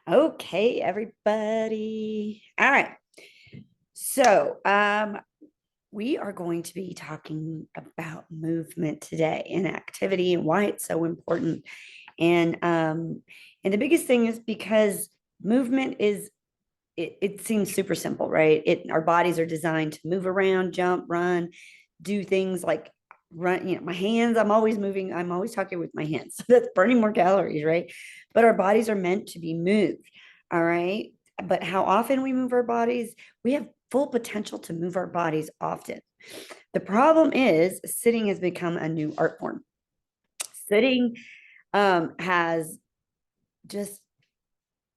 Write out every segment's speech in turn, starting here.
Okay, everybody. All right. So, we are going to be talking about movement today and activity and why it's so important. And the biggest thing is because movement is it seems super simple, right? Our bodies are designed to move around, jump, run, do things like run, my hands, I'm always moving, I'm always talking with my hands. So that's burning more calories, right? But our bodies are meant to be moved. All right. But how often we move our bodies, we have full potential to move our bodies often. The problem is sitting has become a new art form. Sitting has just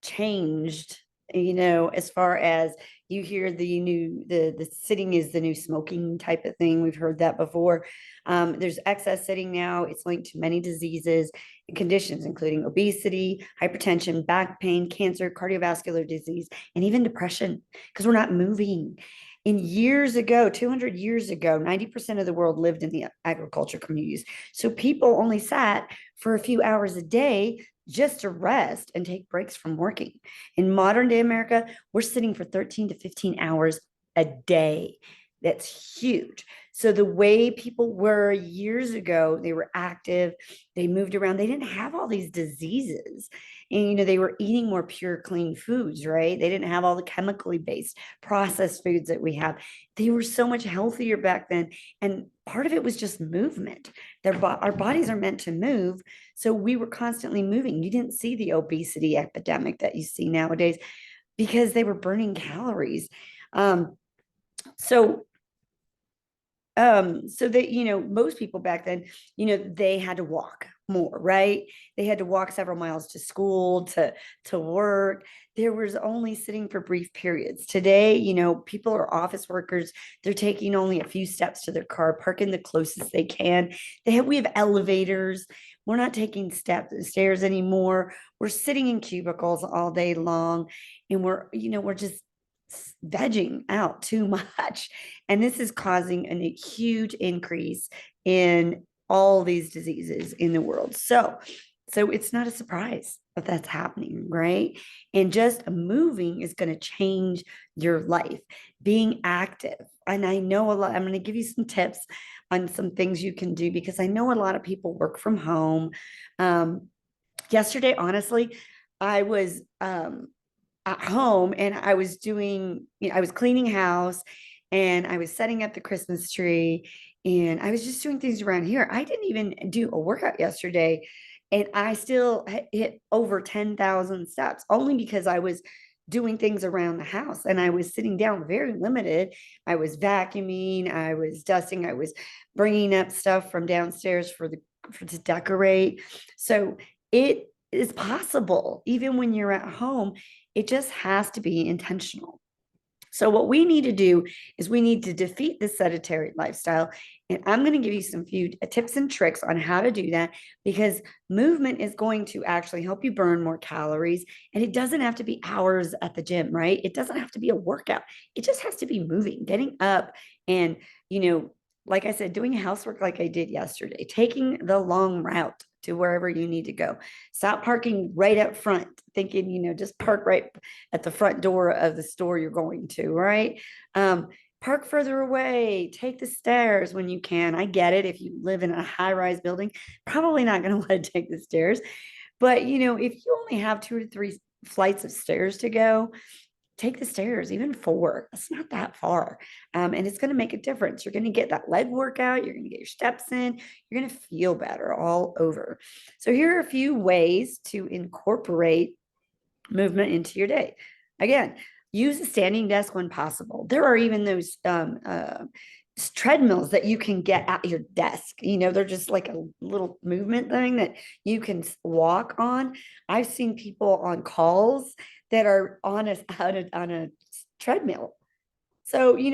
changed, as far as you hear the sitting is the new smoking type of thing. We've heard that before. There's excess sitting now. It's linked to many diseases and conditions, including obesity, hypertension, back pain, cancer, cardiovascular disease, and even depression, because we're not moving. In years ago, 200 years ago, 90% of the world lived in the agriculture communities. So people only sat for a few hours a day just to rest and take breaks from working. In modern day America, we're sitting for 13 to 15 hours a day. That's huge. So the way people were years ago, they were active, they moved around, they didn't have all these diseases. And they were eating more pure, clean foods, right? They didn't have all the chemically based processed foods that we have. They were so much healthier back then. And part of it was just movement. Our bodies are meant to move. So we were constantly moving. You didn't see the obesity epidemic that you see nowadays because they were burning calories. Um, so so that most people back then, they had to walk more, right? They had to walk several miles to school, to work. There was only sitting for brief periods. Today, people are office workers. They're taking only a few steps to their car, parking the closest they can. We have elevators. We're not taking stairs anymore. We're sitting in cubicles all day long, and we're just vegging out too much. And this is causing a huge increase in all these diseases in the world. So it's not a surprise that that's happening, right? And just moving is going to change your life. Being active. And I know a lot, I'm going to give you some tips on some things you can do because I know a lot of people work from home. Yesterday, honestly, I was at home and I was doing, I was cleaning house and I was setting up the Christmas tree and I was just doing things around here. I didn't even do a workout yesterday and I still hit over 10,000 steps only because I was doing things around the house and I was sitting down very limited. I was vacuuming, I was dusting, I was bringing up stuff from downstairs to decorate. So it is possible even when you're at home. It just has to be intentional. So, what we need to do is we need to defeat this sedentary lifestyle. And I'm going to give you some few tips and tricks on how to do that because movement is going to actually help you burn more calories. And it doesn't have to be hours at the gym, right? It doesn't have to be a workout. It just has to be moving, getting up and, like I said, doing housework like I did yesterday, taking the long route to wherever you need to go. Stop parking right up front, thinking, just park right at the front door of the store you're going to, right? Park further away, take the stairs when you can. I get it. If you live in a high rise building, probably not going to want to take the stairs. But, if you only have 2 to 3 flights of stairs to go, take the stairs, even 4. It's not that far. And it's going to make a difference. You're going to get that leg workout. You're going to get your steps in. You're going to feel better all over. So, here are a few ways to incorporate movement into your day. Again, use a standing desk when possible. There are even those treadmills that you can get at your desk. They're just like a little movement thing that you can walk on. I've seen people on calls that are on a treadmill. So, you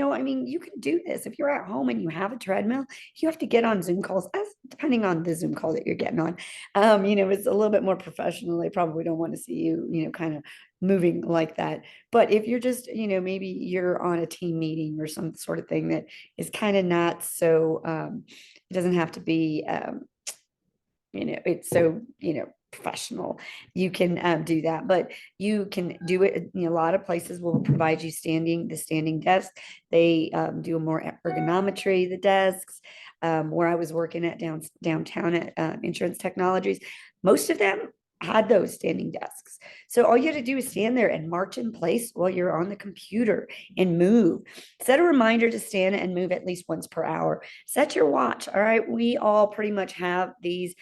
can do this. If you're at home and you have a treadmill, you have to get on Zoom calls, depending on the Zoom call that you're getting on. It's a little bit more professional. They probably don't want to see you, kind of moving like that. But if you're just, maybe you're on a team meeting or some sort of thing that is kind of not so, it doesn't have to be, it's so, professional, you can do that, but you can do it. A lot of places will provide you the standing desk. They do a more ergonometry, the desks. Where I was working at downtown at Insurance Technologies, most of them had those standing desks. So all you had to do is stand there and march in place while you're on the computer and move. Set a reminder to stand and move at least once per hour. Set your watch. All right. We all pretty much have these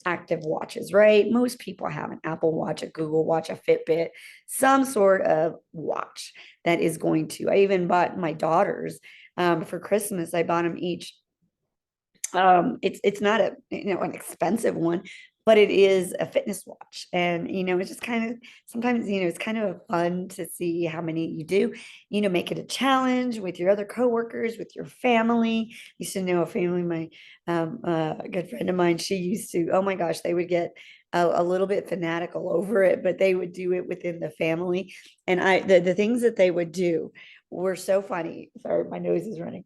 active watches, right? Most people have an Apple Watch, a Google Watch, a Fitbit, some sort of watch that is going to. I even bought my daughters for Christmas. I bought them each. It's not an expensive one, but it is a fitness watch, and it's just kind of sometimes it's kind of fun to see how many you do. Make it a challenge with your other coworkers, with your family. Used to know a family, my a good friend of mine, she used to, oh my gosh, they would get a little bit fanatical over it, but they would do it within the family. And the things that they would do were so funny. Sorry, my nose is running.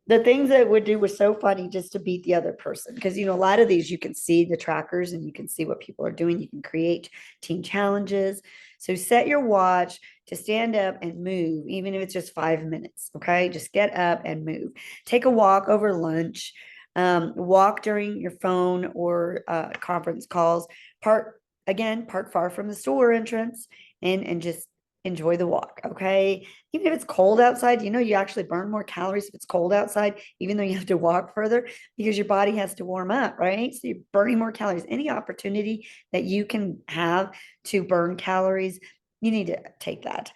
The things that would do was so funny just to beat the other person. Because, a lot of these, you can see the trackers and you can see what people are doing. You can create team challenges. So set your watch to stand up and move, even if it's just 5 minutes. Okay. Just get up and move. Take a walk over lunch. Walk during your phone or conference calls. Park far from the store entrance, and just enjoy the walk. Okay. Even if it's cold outside, you actually burn more calories if it's cold outside, even though you have to walk further, because your body has to warm up, right? So you're burning more calories. Any opportunity that you can have to burn calories, you need to take that.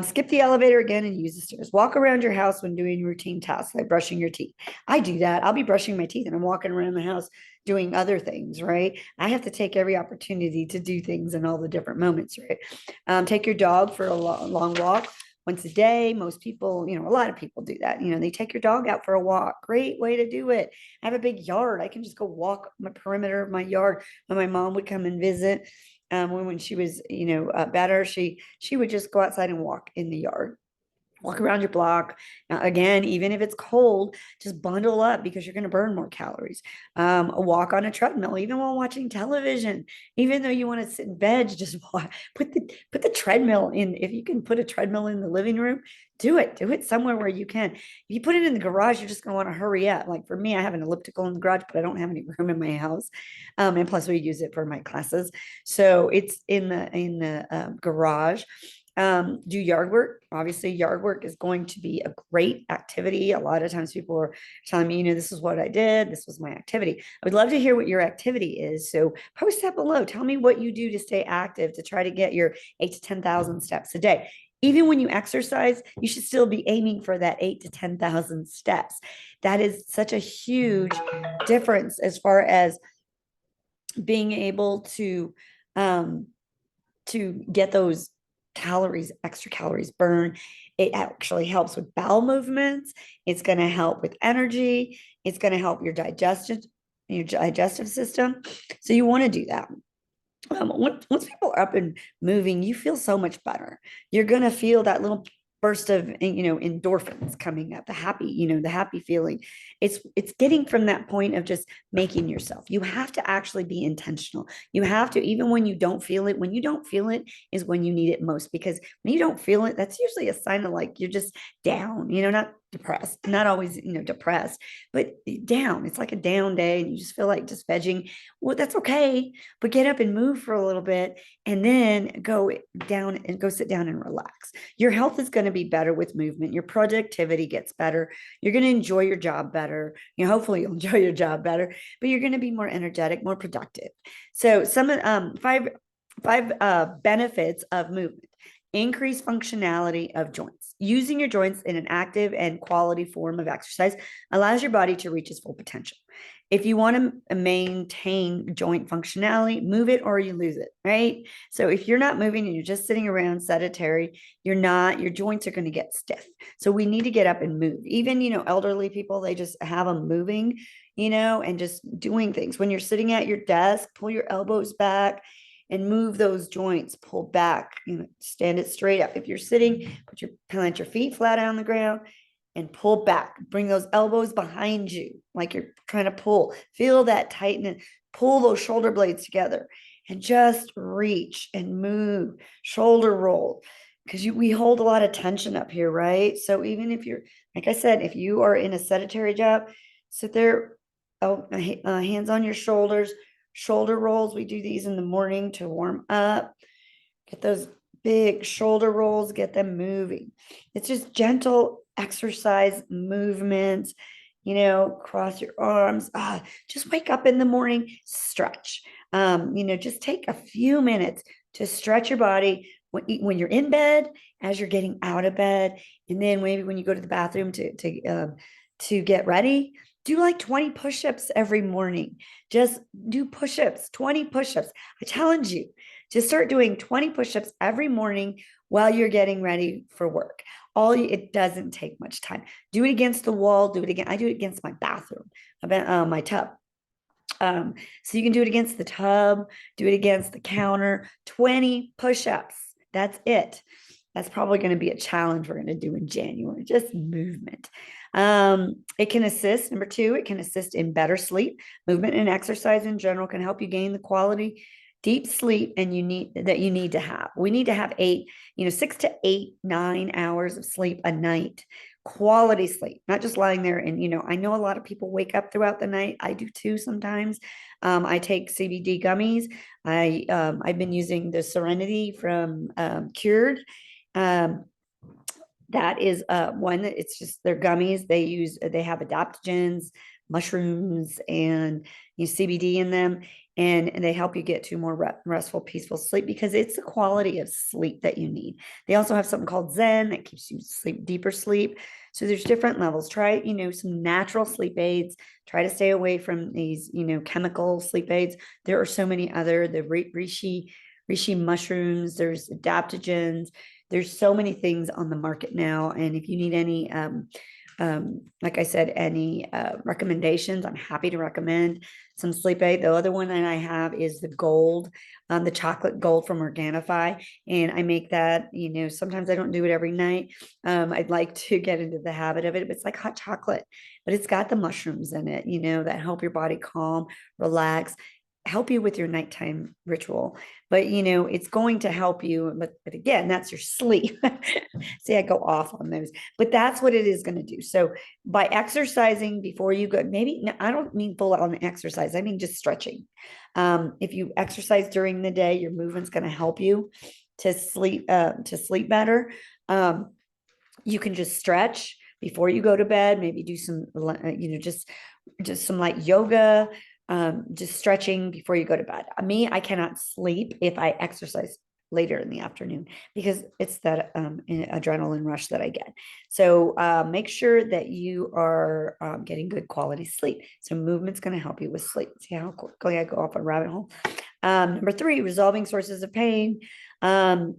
Skip the elevator again and use the stairs. Walk around your house when doing routine tasks like brushing your teeth. I do that. I'll be brushing my teeth and I'm walking around the house doing other things, right? I have to take every opportunity to do things in all the different moments, right? Take your dog for a long walk once a day. Most people, a lot of people do that. They take your dog out for a walk. Great way to do it. I have a big yard. I can just go walk my perimeter of my yard. When my mom would come and visit, when she was, better, she would just go outside and walk in the yard. Walk around your block. Again, even if it's cold, just bundle up because you're going to burn more calories. Walk on a treadmill, even while watching television. Even though you want to sit in bed, just put the treadmill in. If you can put a treadmill in the living room, do it. Do it somewhere where you can. If you put it in the garage, you're just going to want to hurry up. Like for me, I have an elliptical in the garage, but I don't have any room in my house. And plus, we use it for my classes, so it's in the garage. Do yard work. Obviously, yard work is going to be a great activity. A lot of times people are telling me, this is what I did. This was my activity. I would love to hear what your activity is. So post that below. Tell me what you do to stay active, to try to get your 8 to 10,000 steps a day. Even when you exercise, you should still be aiming for that 8 to 10,000 steps. That is such a huge difference as far as being able to get those extra calories burn. It actually helps with bowel movements. It's going to help with energy. It's going to help your digestive system. So you want to do that. Once people are up and moving, you feel so much better. You're going to feel that little burst of endorphins coming up, the happy feeling. It's getting from that point of just making yourself. You have to actually be intentional. You have to, even when you don't feel it. When you don't feel it is when you need it most, because when you don't feel it, that's usually a sign of like you're just down, not depressed, not always depressed, but down. It's like a down day and you just feel like just vegging. Well, that's okay, but get up and move for a little bit and then go down and go sit down and relax. Your health is going to be better with movement. Your productivity gets better. You're going to enjoy your job better. Hopefully you'll enjoy your job better, but you're going to be more energetic, more productive. So some five benefits of movement: increase functionality of joints. Using your joints in an active and quality form of exercise allows your body to reach its full potential. If you want to maintain joint functionality, move it or you lose it, right? So if you're not moving and you're just sitting around sedentary, your joints are going to get stiff. So we need to get up and move. Even, elderly people, they just have them moving, and just doing things. When you're sitting at your desk, pull your elbows back and move those joints, pull back, stand it straight up. If you're sitting, plant your feet flat on the ground and pull back. Bring those elbows behind you like you're trying to pull. Feel that tightness. Pull those shoulder blades together and just reach and move, shoulder roll, because we hold a lot of tension up here, right? So even if you're, like I said, if you are in a sedentary job, sit there, oh, hands on your shoulders, shoulder rolls. We do these in the morning to warm up. Get those big shoulder rolls, get them moving. It's just gentle exercise movements, cross your arms. Just wake up in the morning, stretch. Just take a few minutes to stretch your body when you're in bed, as you're getting out of bed, and then maybe when you go to the bathroom to get ready. Do like 20 push-ups every morning. Just do push-ups, 20 push-ups. I challenge you to start doing 20 push-ups every morning while you're getting ready for work. It doesn't take much time. Do it against the wall. Do it again. I do it against my bathroom, my tub. So you can do it against the tub, do it against the counter, 20 push-ups. That's it. That's probably going to be a challenge we're going to do in January, just movement. It can assist, number 2, it can assist in better sleep. Movement and exercise in general can help you gain the quality deep sleep you need to have. We need to have 6 to 8, 9 hours of sleep a night. Quality sleep, not just lying there. And, I know a lot of people wake up throughout the night. I do too sometimes. I take CBD gummies. I've been using the Serenity from Cured. That is one that it's just their gummies. They have adaptogens, mushrooms, and CBD in them. And they help you get to more restful, peaceful sleep because it's the quality of sleep that you need. They also have something called Zen that keeps you deeper sleep. So there's different levels. Try, some natural sleep aids. Try to stay away from these, chemical sleep aids. There are so many other, the reishi mushrooms, there's adaptogens. There's so many things on the market now. And if you need any, like I said, any recommendations, I'm happy to recommend some sleep aid. The other one that I have is the gold, the chocolate gold from Organifi. And I make that, sometimes I don't do it every night. I'd like to get into the habit of it, but it's like hot chocolate, but it's got the mushrooms in it, that help your body calm, relax, help you with your nighttime ritual. But it's going to help you, but again, that's your sleep. See, I go off on those, but that's what it is going to do. So by exercising before you go, maybe I don't mean full on exercise, I mean just stretching. If you exercise during the day, your movement's going to help you to sleep better. You can just stretch before you go to bed, maybe do some just some light yoga, just stretching before you go to bed. I cannot sleep if I exercise later in the afternoon because it's that adrenaline rush that I get. So make sure that you are getting good quality sleep. So movement's going to help you with sleep. See how quickly I go off a rabbit hole. Number 3, resolving sources of pain. To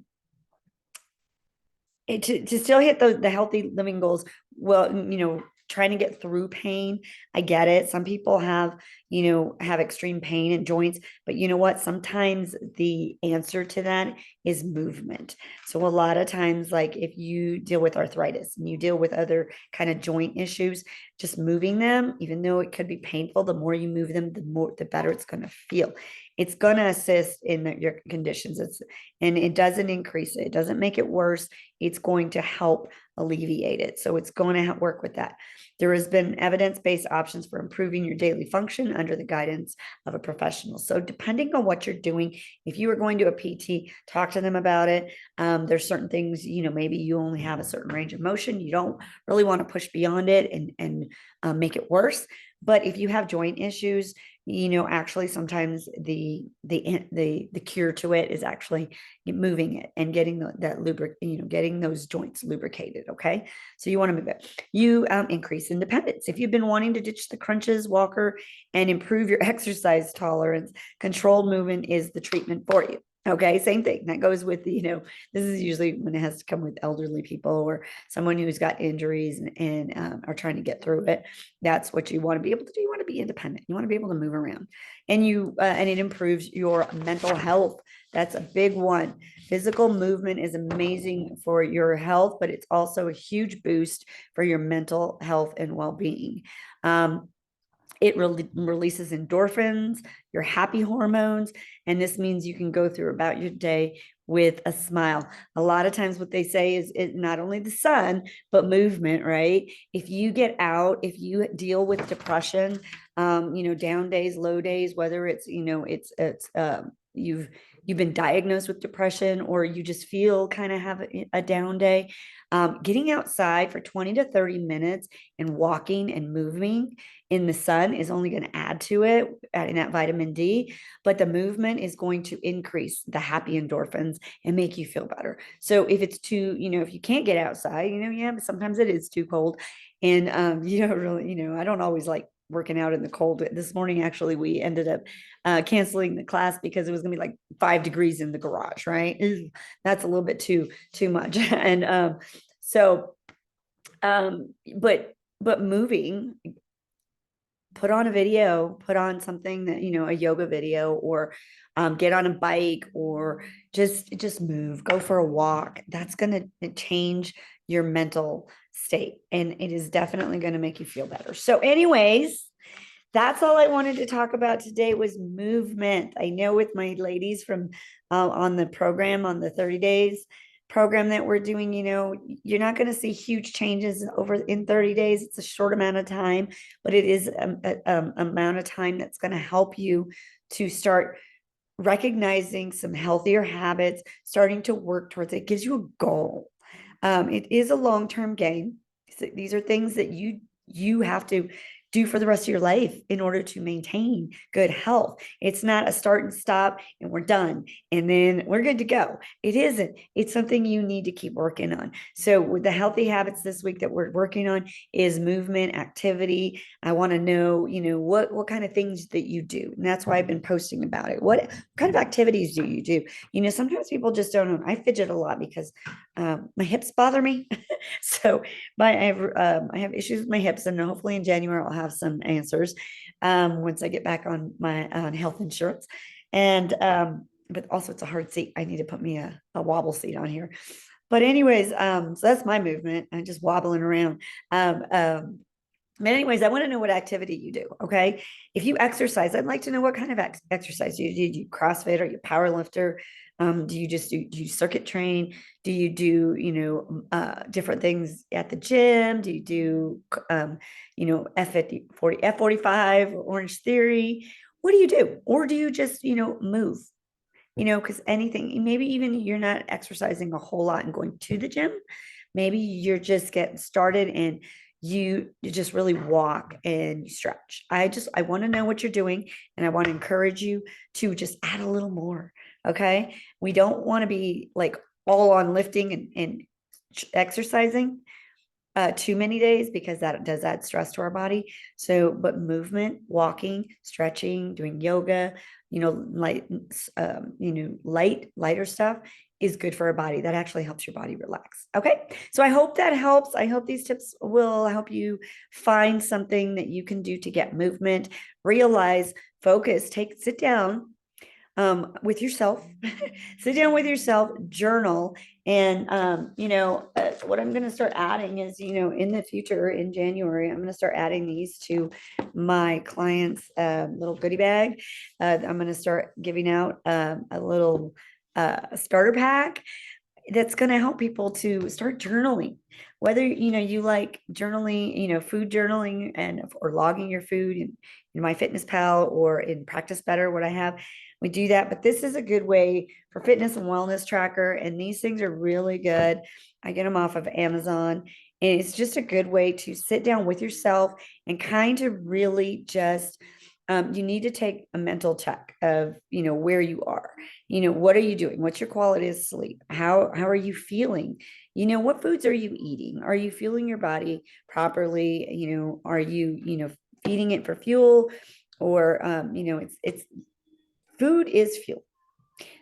still hit the healthy living goals, well, trying to get through pain. I get it. Some people have extreme pain in joints, but you know what? Sometimes the answer to that is movement. So a lot of times, like if you deal with arthritis and you deal with other kind of joint issues, just moving them, even though it could be painful, the more you move them, the better it's going to feel. It's going to assist in your conditions. And it doesn't increase it. It doesn't make it worse. It's going to help alleviate it. So it's going to work with that. There has been evidence-based options for improving your daily function under the guidance of a professional. So depending on what you're doing, if you are going to a PT, talk to them about it. There's certain things, maybe you only have a certain range of motion. You don't really want to push beyond it and make it worse. But if you have joint issues, actually sometimes the cure to it is actually moving it and getting getting those joints lubricated. Okay. So you want to move it. You increase independence. If you've been wanting to ditch the crunches, walker, and improve your exercise tolerance, controlled movement is the treatment for you. Okay, same thing. That goes with, this is usually when it has to come with elderly people or someone who's got injuries and are trying to get through it. That's what you want to be able to do. You want to be independent. You want to be able to move around, and it improves your mental health. That's a big one. Physical movement is amazing for your health, but it's also a huge boost for your mental health and well-being. It releases endorphins, your happy hormones, and this means you can go through about your day with a smile. A lot of times what they say is it not only the sun, but movement, right? If you get out, if you deal with depression, down days, low days, whether it's, you've been diagnosed with depression or you just feel kind of have a down day, getting outside for 20 to 30 minutes and walking and moving in the sun is only going to add to it, adding that vitamin D, but the movement is going to increase the happy endorphins and make you feel better. So if it's too, if you can't get outside, but sometimes it is too cold. And you don't really, I don't always like working out in the cold. This morning, actually, we ended up canceling the class because it was gonna be like 5 degrees in the garage, right? That's a little bit too much. And so but moving, put on a video, put on something that, a yoga video, or get on a bike, or just move, go for a walk. That's going to change your mental state. And it is definitely going to make you feel better. So anyways, that's all I wanted to talk about today was movement. I know with my ladies from on the program, on the 30 days program that we're doing, you're not going to see huge changes over in 30 days. It's a short amount of time, but it is amount of time that's going to help you to start recognizing some healthier habits, starting to work towards it. It gives you a goal. It is a long-term game. These are things that you have to do for the rest of your life in order to maintain good health. It's not a start and stop and we're done and then we're good to go. It isn't. It's something you need to keep working on. So with the healthy habits this week that we're working on is movement, activity. I want to know, what kind of things that you do. And that's why I've been posting about it. What kind of activities do you do? Sometimes people just don't know. I fidget a lot because my hips bother me. So I have issues with my hips, and hopefully in January I'll have some answers once I get back on my health insurance. And but also it's a hard seat. I need to put me a wobble seat on here. But anyways, so that's my movement. I'm just wobbling around. But anyways, I want to know what activity you do. Okay. If you exercise, I'd like to know what kind of exercise you do. Do you CrossFit? Are you a power lifter? Do you circuit train? Do you do, different things at the gym? Do you do, F50, 40, F45, Orange Theory? What do you do? Or do you just, move? Because anything, maybe even you're not exercising a whole lot and going to the gym. Maybe you're just getting started and you just really walk and you stretch. I want to know what you're doing, and I want to encourage you to just add a little more. Okay. We don't want to be like all on lifting and exercising too many days, because that does add stress to our body. So, but movement, walking, stretching, doing yoga, lighter stuff is good for our body. That actually helps your body relax. Okay. So I hope that helps. I hope these tips will help you find something that you can do to get movement, realize, focus, sit down with yourself, sit down with yourself, journal. And, what I'm going to start adding is, in the future, in January, I'm going to start adding these to my clients' little goodie bag. I'm going to start giving out a little starter pack that's going to help people to start journaling, whether you like journaling, food journaling, or logging your food in MyFitnessPal or in Practice Better. What I have, we do that, but this is a good way for fitness and wellness tracker, and these things are really good. I get them off of Amazon, and it's just a good way to sit down with yourself and kind of really just you need to take a mental check of where you are. What are you doing? What's your quality of sleep? How are you feeling? What foods are you eating? Are you fueling your body properly? Are you feeding it for fuel? Or it's food is fuel.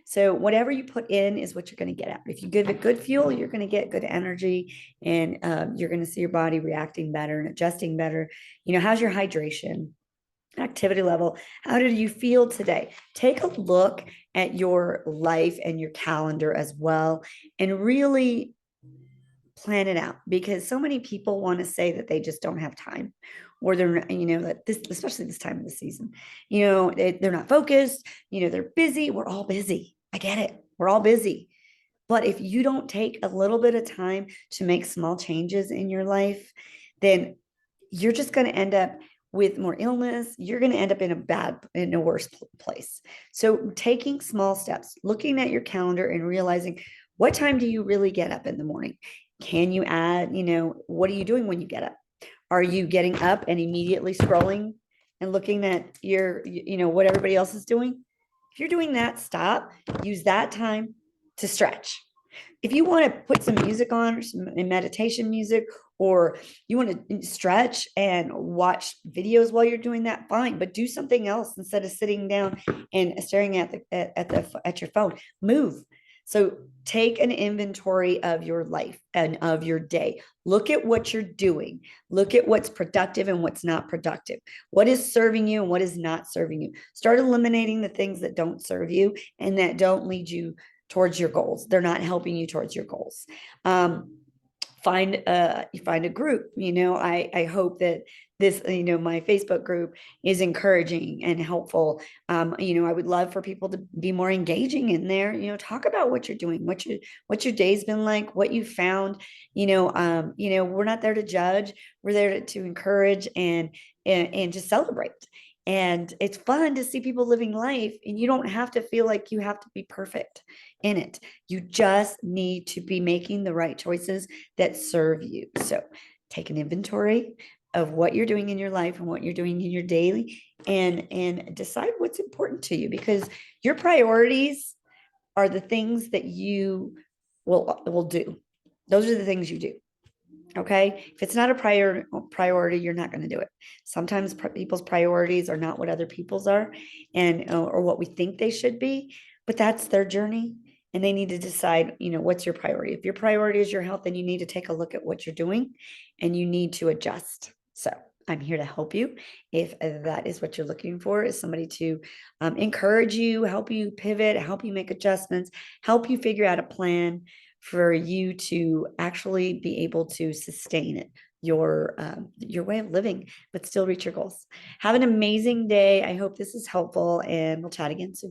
So whatever you put in is what you're going to get out. If you give it good fuel, you're going to get good energy, and you're going to see your body reacting better and adjusting better. How's your hydration, activity level? How did you feel today? Take a look at your life and your calendar as well, and really plan it out, because so many people want to say that they just don't have time, or they're not, that this, especially this time of the season, they're not focused, they're busy. We're all busy. I get it. We're all busy. But if you don't take a little bit of time to make small changes in your life, then you're just going to end up with more illness. You're going to end up in a worse place. So taking small steps, looking at your calendar and realizing, what time do you really get up in the morning? Can you add, what are you doing when you get up? Are you getting up and immediately scrolling and looking at what everybody else is doing? If you're doing that, stop, use that time to stretch. If you want to put some music on, or some meditation music, or you want to stretch and watch videos while you're doing that, fine, but do something else instead of sitting down and staring at your phone. Move. So take an inventory of your life and of your day. Look at what you're doing. Look at what's productive and what's not productive. What is serving you and what is not serving you. Start eliminating the things that don't serve you and that don't lead you towards your goals. They're not helping you towards your goals. You find a group. I hope that this, my Facebook group is encouraging and helpful. I would love for people to be more engaging in there. Talk about what you're doing, what your day's been like, what you found. We're not there to judge. We're there to encourage and just celebrate. And it's fun to see people living life, and you don't have to feel like you have to be perfect in it. You just need to be making the right choices that serve you. So take an inventory of what you're doing in your life and what you're doing in your daily, and decide what's important to you, because your priorities are the things that you will do. Those are the things you do. Okay. If it's not a priority, you're not going to do it. Sometimes people's priorities are not what other people's are, or what we think they should be, but that's their journey. And they need to decide, what's your priority. If your priority is your health, then you need to take a look at what you're doing and you need to adjust. So I'm here to help you. If that is what you're looking for, is somebody to encourage you, help you pivot, help you make adjustments, help you figure out a plan for you to actually be able to sustain it, your way of living, but still reach your goals. Have an amazing day. I hope this is helpful, and we'll chat again soon.